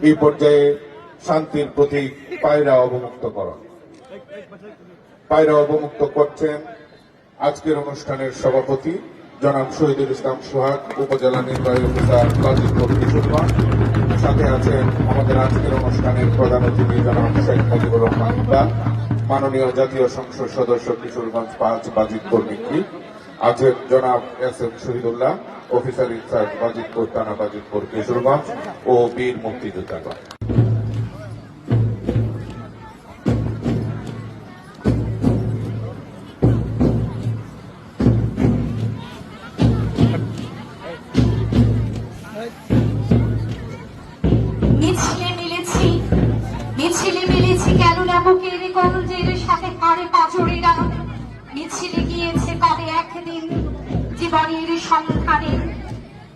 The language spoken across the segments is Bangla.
এই পর্যায়ে শান্তির প্রতীক পায়রা অবমুক্তকরণ। পায়রা অবমুক্ত করছেন আজকের অনুষ্ঠানের সভাপতি জনাব শহীদুল ইসলাম সোহাগ, উপজেলা নির্বাহী অফিসার গাজীপুর কিশোরগঞ্জ। সাথে আছেন আমাদের আজকের অনুষ্ঠানের প্রধান অতিথি জনাব শেখ মুজিবুর রহমান ইকবাল, মাননীয় জাতীয় সংসদ সদস্য কিশোরগঞ্জ ৫ বাজিতপুর মিত্রি। আছেন জনাব S M Shahidullah, officer in charge Bajitpur থানা বাজিতপুর কিশোরগঞ্জ ও বীর মুক্তিযোদ্ধাগণ। মিছিলে মিলেছি কেননা বুকের কলজের সাথে হাড়ে পাঁজরেরা, মিছিলে গিয়েছে কবে একদিন জীবনের সন্ধানে।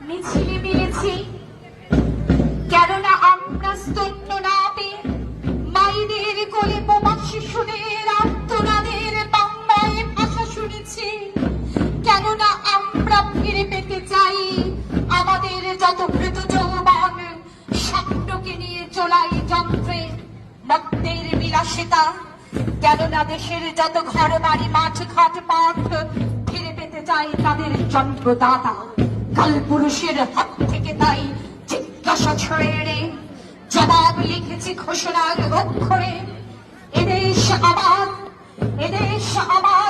মিছিলে মিলেছি কেননা আমরা স্তন্য না পেয়ে মায়েদের কোলে বোমা শিশুদের আর্তনাদের বাংলায় ভাষা শুনেছি। কেননা আমরা ফিরে পেতে চাই আমাদের যত কৃত যৌবন, স্বপ্নকে নিয়ে চলাই যন্ত্রে মদ্যের বিলাসিতা। কেননা দেশের যত ঘর বাড়ি মাঠ ঘাট পাঠ ফিরে পেতে চাই তাদের জন্মদাতা কাল পুরুষের হাত থেকে। তাই জিজ্ঞাসা ছেড়ে জবাব লিখেছি ঘোষণার অক্ষরে, এদেশ আমার, এদেশ আমার।